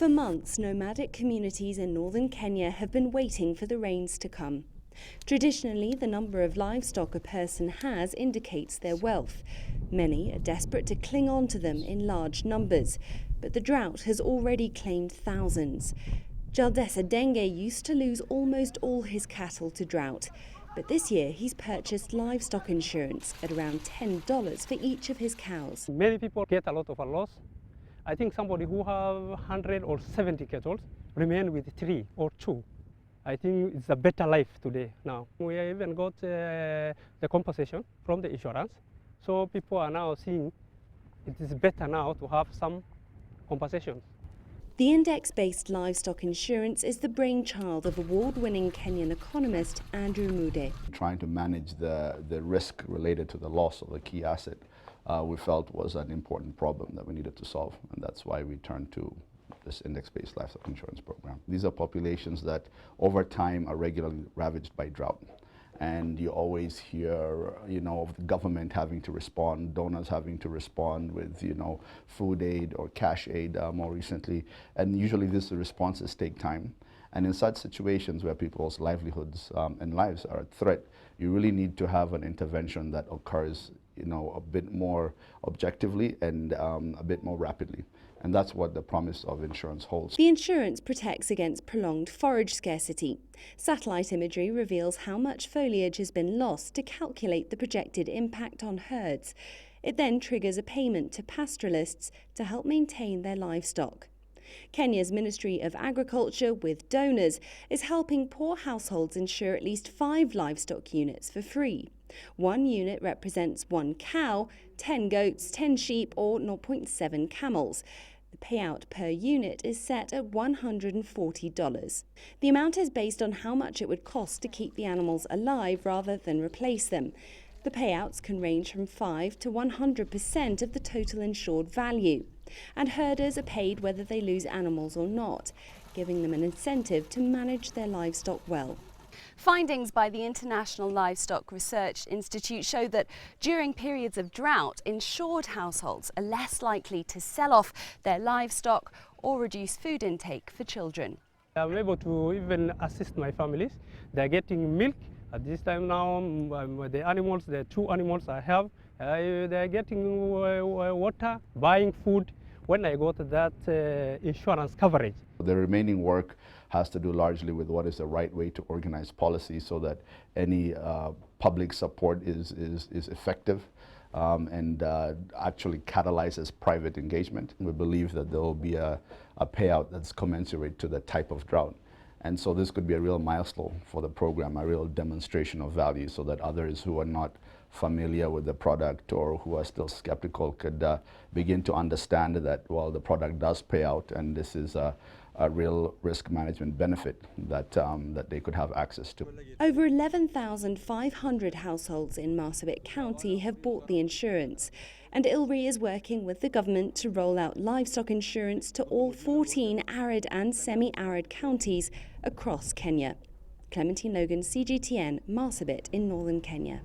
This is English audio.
For months, nomadic communities in northern Kenya have been waiting for the rains to come. Traditionally, the number of livestock a person has indicates their wealth. Many are desperate to cling on to them in large numbers, but the drought has already claimed thousands. Jaldesa Denge used to lose almost all his cattle to drought, but this year he's purchased livestock insurance at around $10 for each of his cows. Many people get a lot of a loss. I think somebody who have 100 or 70 cattle remain with 3 or 2. I think it's a better life today now. We even got the compensation from the insurance. So people are now seeing it is better now to have some compensation. The index-based livestock insurance is the brainchild of award-winning Kenyan economist Andrew Mude. Trying to manage the risk related to the loss of a key asset we felt was an important problem that we needed to solve, and that's why we turned to this index-based livestock insurance program. These are populations that over time are regularly ravaged by drought. And you always hear, of the government having to respond, donors having to respond with, food aid or cash aid more recently. And usually these responses take time. And in such situations where people's livelihoods and lives are at threat, you really need to have an intervention that occurs, a bit more objectively and a bit more rapidly. And that's what the promise of insurance holds. The insurance protects against prolonged forage scarcity. Satellite imagery reveals how much foliage has been lost to calculate the projected impact on herds. It then triggers a payment to pastoralists to help maintain their livestock. Kenya's Ministry of Agriculture, with donors, is helping poor households insure at least 5 livestock units for free. 1 unit represents 1 cow, 10 goats, 10 sheep or 0.7 camels. The payout per unit is set at $140. The amount is based on how much it would cost to keep the animals alive rather than replace them. The payouts can range from 5 to 100% of the total insured value. And herders are paid whether they lose animals or not, giving them an incentive to manage their livestock well. Findings by the International Livestock Research Institute show that during periods of drought, insured households are less likely to sell off their livestock or reduce food intake for children. I'm able to even assist my families. They're getting milk. At this time now, the 2 animals I have, they're getting water, buying food when I got that insurance coverage. The remaining work has to do largely with what is the right way to organize policy so that any public support is effective and actually catalyzes private engagement. We believe that there will be a payout that's commensurate to the type of drought. And so this could be a real milestone for the program, a real demonstration of value so that others who are not familiar with the product or who are still skeptical could begin to understand that, well, the product does pay out and this is a real risk management benefit that they could have access to. Over 11,500 households in Marsabit County have bought the insurance, and ILRI is working with the government to roll out livestock insurance to all 14 arid and semi-arid counties across Kenya. Clementine, Logan, CGTN, Marsabit in northern Kenya.